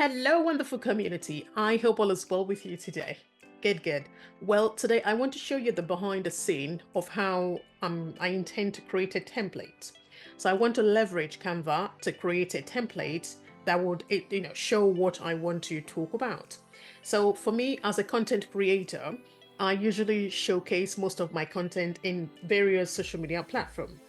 Hello, wonderful community. I hope all is well with you today. Good, good. Well, today I want to show you the behind the scene of how I intend to create a template. So I want to leverage Canva to create a template that would, show what I want to talk about. So for me, as a content creator, I usually showcase most of my content in various social media platforms.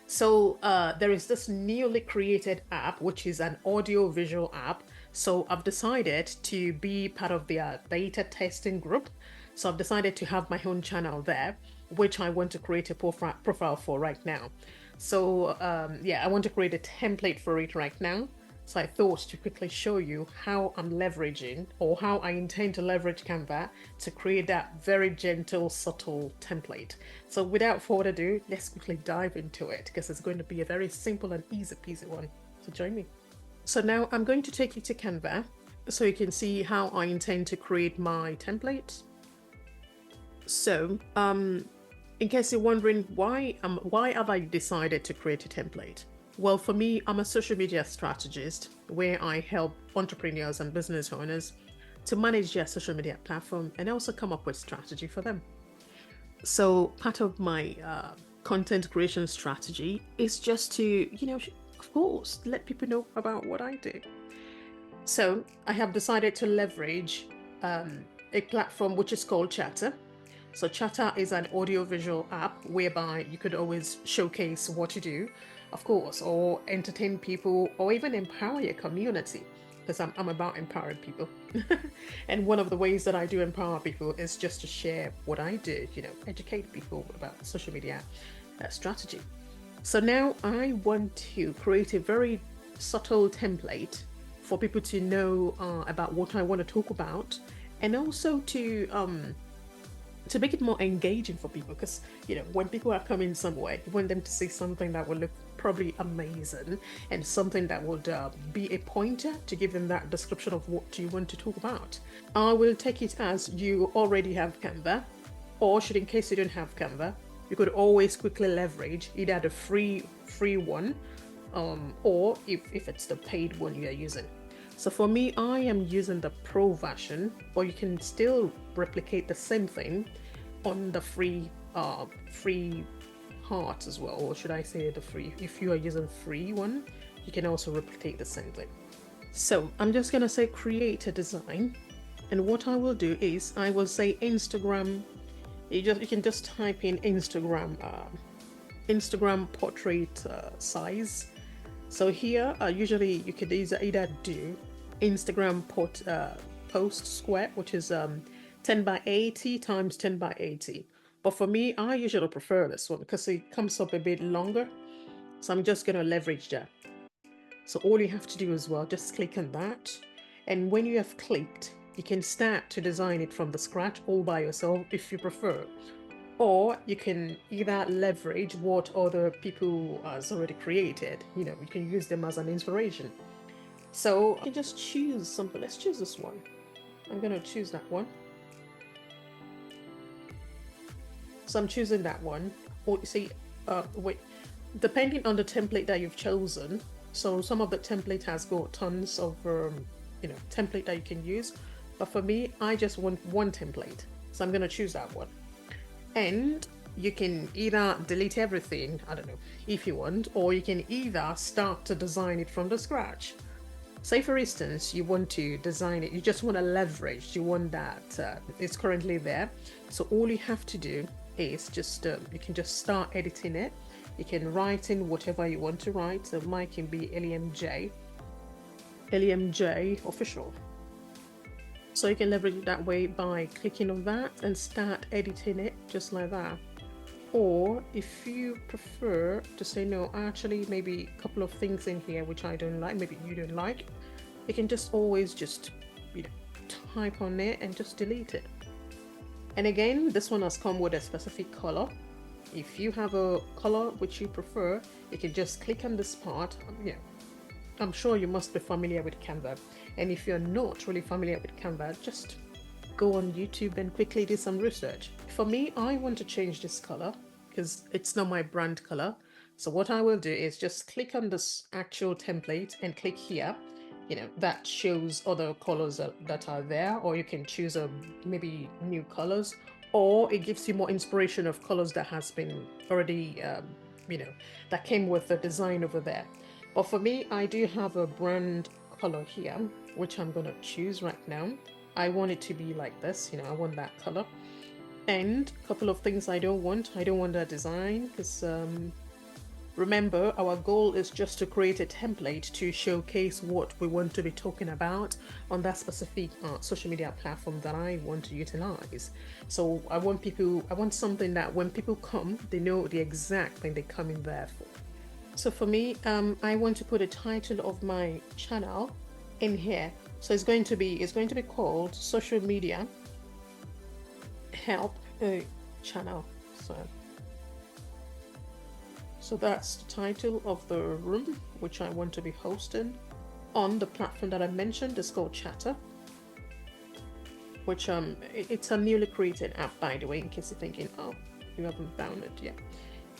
So there is this newly created app, which is an audio visual app. So I've decided to be part of their beta testing group. So I've decided to have my own channel there, which I want to create a profile for right now. So yeah, I want to create a template for it right now. So I thought to quickly show you how I'm leveraging or how I intend to leverage Canva to create that very gentle, subtle template. So without further ado, let's quickly dive into it because it's going to be a very simple and easy peasy one. So join me. So now I'm going to take you to Canva so you can see how I intend to create my template. So in case you're wondering why have I decided to create a template? Well, for me, I'm a social media strategist where I help entrepreneurs and business owners to manage their social media platform and also come up with strategy for them. So part of my content creation strategy is just to, of course, let people know about what I do. So I have decided to leverage a platform which is called Chatter. So Chatter is an audio-visual app whereby you could always showcase what you do, of course, or entertain people, or even empower your community, because I'm about empowering people. And one of the ways that I do empower people is just to share what I do, educate people about social media strategy. So now I want to create a very subtle template for people to know about what I want to talk about, and also to make it more engaging for people, because when people are coming somewhere, you want them to see something that will look probably amazing and something that would be a pointer to give them that description of what you want to talk about. I will take it as you already have Canva, or should in case you don't have Canva, you could always quickly leverage either the free one, or if it's the paid one you are using. So for me, I am using the pro version, but you can still replicate the same thing on the free heart as well, or should I say the free? If you are using free one, you can also replicate the same thing. So I'm just gonna say create a design, and what I will do is I will say Instagram. You can just type in Instagram portrait size. So here, usually you could either do Instagram post square, which is 10 by 80 times 10 by 80. But for me, I usually prefer this one because it comes up a bit longer. So I'm just going to leverage that. So all you have to do as well, just click on that. And when you have clicked, you can start to design it from the scratch all by yourself if you prefer. Or you can either leverage what other people has already created. You can use them as an inspiration. So you can just choose something. Let's choose this one. I'm going to choose that one. So I'm choosing that one. Or you see, wait, depending on the template that you've chosen. So some of the template has got tons of, template that you can use. But for me, I just want one template. So I'm going to choose that one. And you can either delete everything, I don't know, if you want, or you can either start to design it from the scratch. Say for instance, you want to design it, you just want to leverage, you want that it's currently there. So all you have to do is just, you can just start editing it. You can write in whatever you want to write. So mine can be LMJ official. So you can leverage it that way by clicking on that and start editing it just like that. Or if you prefer to say, no, actually maybe a couple of things in here which I don't like, maybe you don't like, you can just always just type on it and just delete it. And again, this one has come with a specific color. If you have a color which you prefer, you can just click on this part. I'm sure you must be familiar with Canva. And if you're not really familiar with Canva, just go on YouTube and quickly do some research. For me, I want to change this color because it's not my brand color. So what I will do is just click on this actual template and click here. that shows other colors that are there, or you can choose maybe new colors, or it gives you more inspiration of colors that has been already that came with the design over there. But for me, I do have a brand color here, which I'm gonna choose right now. I want it to be like this, I want that color. And a couple of things I don't want that design, because remember, our goal is just to create a template to showcase what we want to be talking about on that specific social media platform that I want to utilize. So I want something that when people come, they know the exact thing they come in there for. So for me, I want to put a title of my channel in here. So it's going to be called Social Media Help Channel. So that's the title of the room which I want to be hosting on the platform that I mentioned. It's called Chatter, which it's a newly created app, by the way, in case you're thinking, oh, you haven't found it yet.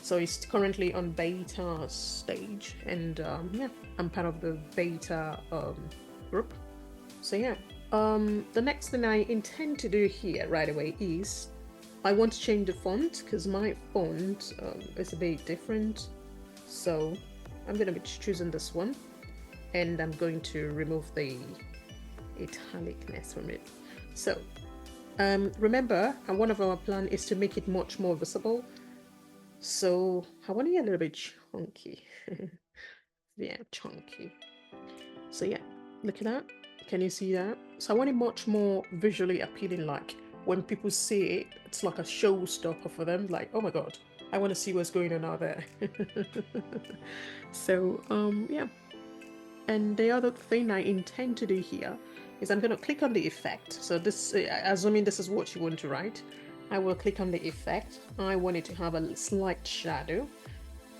So it's currently on beta stage, and yeah, I'm part of the beta group. So yeah, the next thing I intend to do here right away is I want to change the font, because my font is a bit different. So I'm going to be choosing this one, and I'm going to remove the italicness from it. So remember, one of our plan is to make it much more visible. So I want it a little bit chunky. Yeah, chunky. So yeah, look at that. Can you see that? So I want it much more visually appealing, like when people see it, it's like a showstopper for them. Like, oh my god, I want to see what's going on out there. So yeah. And the other thing I intend to do here is I'm going to click on the effect. So this, assuming this is what you want to write, I will click on the effect. I want it to have a slight shadow,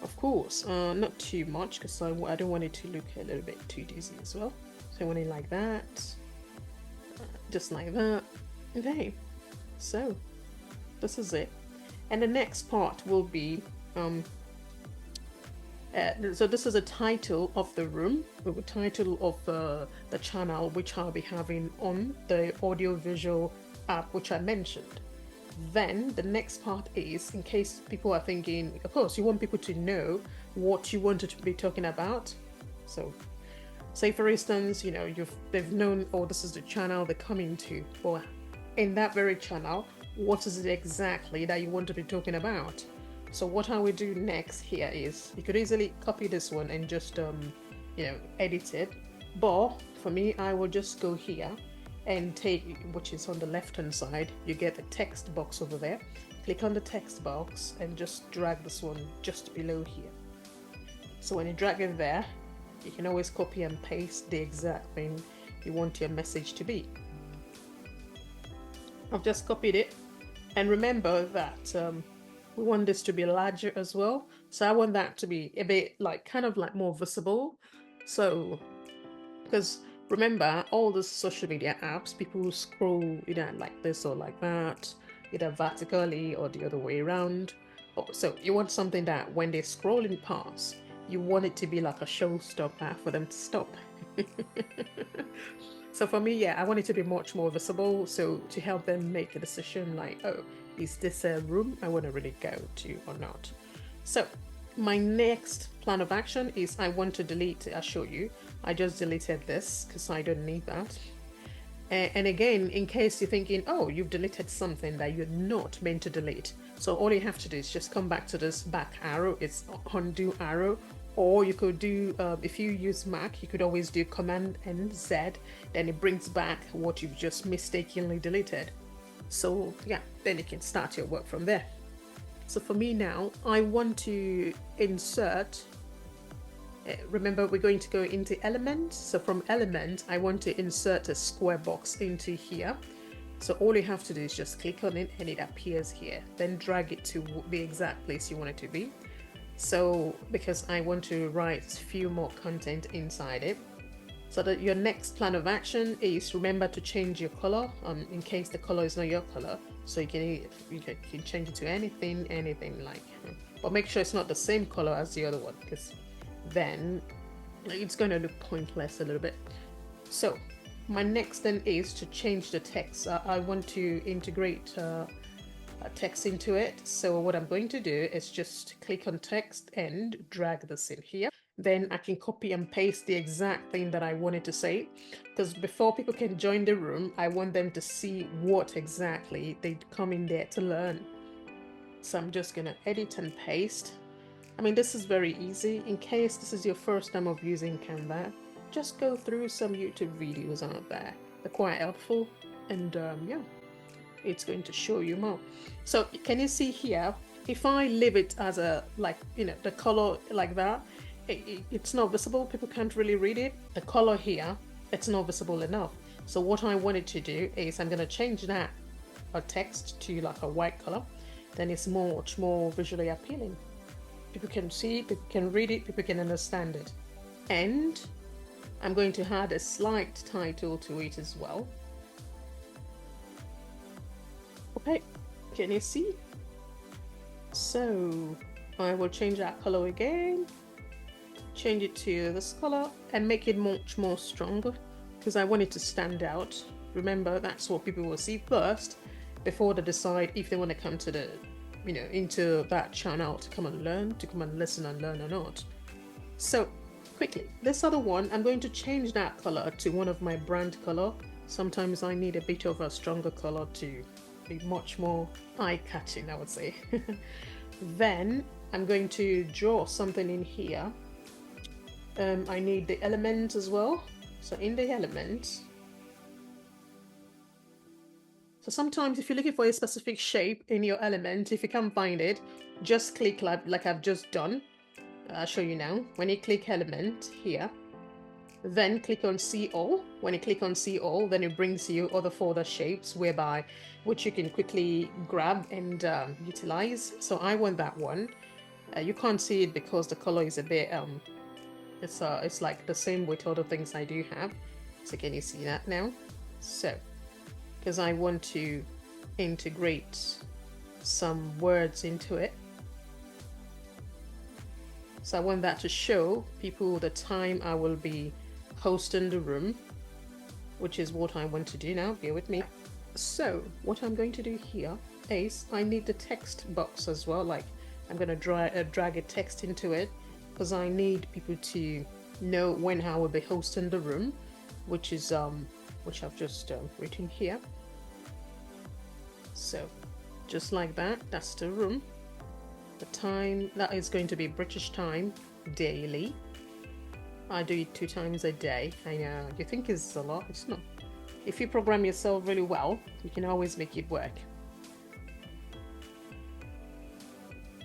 of course, not too much, because I don't want it to look a little bit too dizzy as well. So I want it like that, just like that. Okay, so this is it. And the next part will be so this is a title of the room, the title of the channel, which I'll be having on the audio-visual app which I mentioned. Then the next part is, in case people are thinking, of course, you want people to know what you wanted to be talking about. So say for instance, they've known, oh, this is the channel they're coming to. Well, in that very channel, what is it exactly that you want to be talking about? So what I will do next here is, you could easily copy this one and just edit it. But for me, I will just go here and take, which is on the left hand side, you get the text box over there. Click on the text box and just drag this one just below here. So when you drag it there, you can always copy and paste the exact thing you want your message to be. I've just copied it, and remember that we want this to be larger as well. So I want that to be a bit like, kind of like more visible. So, because remember, all the social media apps, people scroll either like this or like that, either vertically or the other way around. So you want something that when they're scrolling past, you want it to be like a showstopper for them to stop. So for me, yeah, I want it to be much more visible, so to help them make a decision like, oh, is this a room I want to really go to or not? So my next plan of action is I want to delete, I'll show you. I just deleted this because I don't need that. And again, in case you're thinking, oh, you've deleted something that you're not meant to delete. So all you have to do is just come back to this back arrow, it's undo arrow. Or you could do, if you use Mac, you could always do Command and Z, then it brings back what you've just mistakenly deleted. So yeah, then you can start your work from there. So for me now, I want to insert, remember we're going to go into element. So from element, I want to insert a square box into here. So all you have to do is just click on it and it appears here. Then drag it to the exact place you want it to be. So because I want to write a few more content inside it. So that your next plan of action is, remember to change your color in case the color is not your color. So you can change it to anything like, but make sure it's not the same color as the other one, because then it's going to look pointless a little bit. So my next then is to change the text. I want to integrate text into it. So what I'm going to do is just click on text and drag this in here. Then I can copy and paste the exact thing that I wanted to say, because before people can join the room, I want them to see what exactly they come in there to learn. So I'm just gonna edit and paste. I mean, this is very easy. In case this is your first time of using Canva, just go through some YouTube videos out there. They're quite helpful, and yeah, it's going to show you more. So can you see here, if I leave it as a, like, you know, the color like that, it's not visible, people can't really read it. The color here, it's not visible enough. So what I wanted to do is I'm going to change that text to like a white color, then it's much more visually appealing. People can see it, people can read it, people can understand it. And I'm going to add a slight title to it as well. Okay, can you see? So I will change that color again, change it to this color and make it much more stronger, because I want it to stand out. Remember, that's what people will see first before they decide if they want to come to the, you know, into that channel to come and learn, to come and listen and learn or not. So quickly, this other one, I'm going to change that color to one of my brand color. Sometimes I need a bit of a stronger color to be much more eye-catching, I would say. Then I'm going to draw something in here. I need the element as well. So in the element, so sometimes if you're looking for a specific shape in your element, if you can't find it, just click like I've just done. I'll show you now. When you click element here, then click on see all. When you click on see all, then it brings you other folder shapes which you can quickly grab and utilize. So I want that one. You can't see it because the color is a bit it's like the same with other things I do have. So can you see that now? So because I want to integrate some words into it, so I want that to show people the time I will be hosting the room, which is what I want to do now. Bear with me. So what I'm going to do here is I need the text box as well. Like I'm going to drag a text into it, because I need people to know when I will be hosting the room, which is which I've just written here. So just like that, that's the room. The time, that is going to be British time daily. I do it 2 times a day. I know you think it's a lot, it's not. If you program yourself really well, you can always make it work.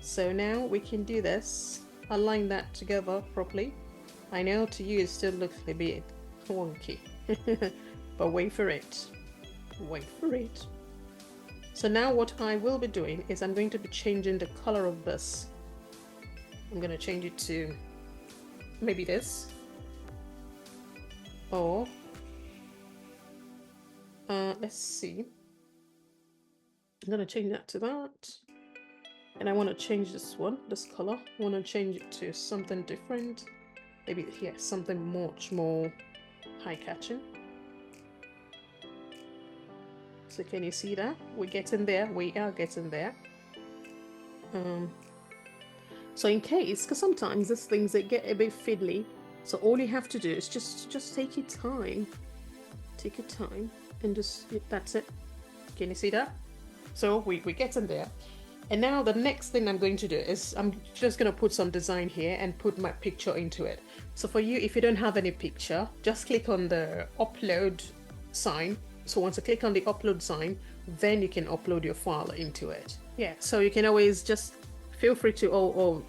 So now we can do this, align that together properly. I know to you it still looks a bit wonky, but wait for it. Wait for it. So now what I will be doing is I'm going to be changing the color of this. I'm going to change it to maybe this, or let's see, I'm going to change that to that, and I want to change this color. I want to change it to something different, maybe here, something much more eye-catching. So can you see that? We're getting there. We are getting there. So in case, because sometimes these things, they get a bit fiddly. So all you have to do is just take your time. Take your time and just, that's it. Can you see that? So we're getting there. And now the next thing I'm going to do is I'm just going to put some design here and put my picture into it. So for you, if you don't have any picture, just click on the upload sign. So once you click on the upload sign, then you can upload your file into it. Yeah, so you can always just feel free to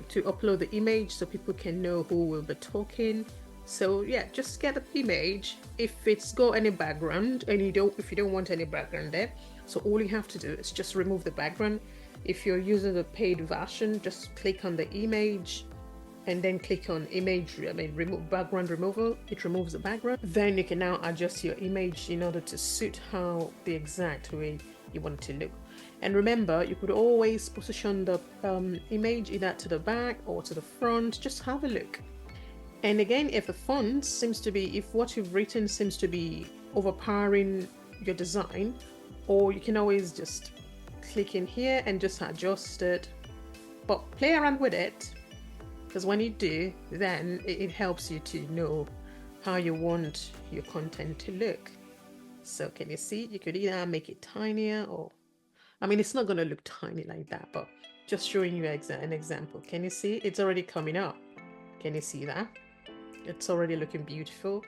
to upload the image so people can know who will be talking. So yeah, just get the image. If it's got any background and if you don't want any background there, so all you have to do is just remove the background. If you're using the paid version, just click on the image and then click on image, remove background removal. It removes the background. Then you can now adjust your image in order to suit how the exact way you want it to look. And remember, you could always position the image either to the back or to the front. Just have a look. And again, if the font seems to be, if what you've written seems to be overpowering your design, or you can always just click in here and just adjust it, but play around with it, because when you do, then it helps you to know how you want your content to look. So can you see? You could either make it tinier, or, I mean, it's not going to look tiny like that, but just showing you an example. Can you see? It's already coming up. Can you see that? It's already looking beautiful.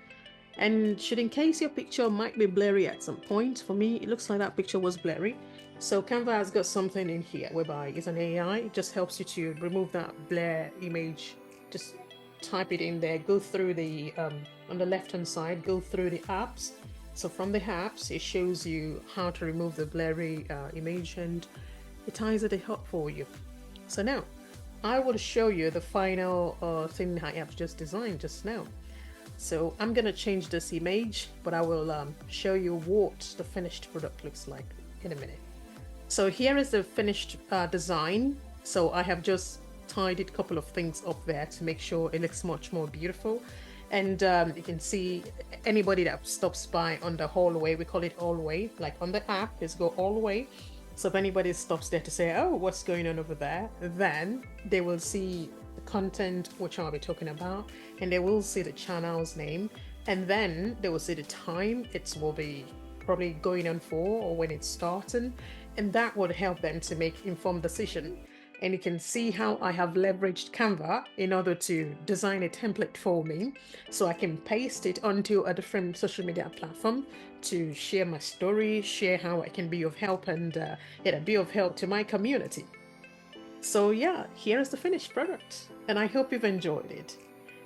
And should in case your picture might be blurry at some point, for me, it looks like that picture was blurry. So Canva has got something in here whereby it's an AI. It just helps you to remove that blur image. Just type it in there, go through the, on the left hand side, go through the apps. So from the apps, it shows you how to remove the blurry image, and it ties it up for you. So now, I will show you the final thing I have just designed just now. So I'm gonna change this image, but I will show you what the finished product looks like in a minute. So here is the finished design. So I have just tidied a couple of things up there to make sure it looks much more beautiful. And you can see anybody that stops by on the hallway, we call it hallway, like on the app, is go all the way. So if anybody stops there to say, oh, what's going on over there, then they will see the content which I'll be talking about, and they will see the channel's name, and then they will see the time it will be probably going on for, or when it's starting, and that would help them to make informed decision. And you can see how I have leveraged Canva in order to design a template for me, so I can paste it onto a different social media platform to share my story, share how I can be of help, and be of help to my community. So yeah, here's the finished product, and I hope you've enjoyed it.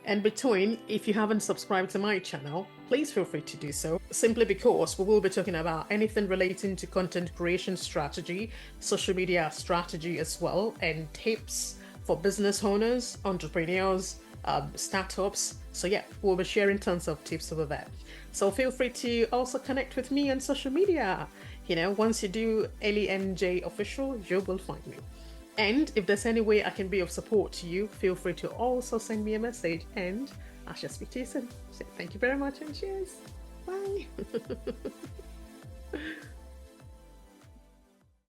And between, if you haven't subscribed to my channel, please feel free to do so, simply because we will be talking about anything relating to content creation strategy, social media strategy as well, and tips for business owners, entrepreneurs, startups. So yeah, we'll be sharing tons of tips over there. So feel free to also connect with me on social media. Once you do Ellie NJ Official, you will find me. And if there's any way I can be of support to you, feel free to also send me a message, and I shall speak to you soon. So thank you very much, and cheers. Bye.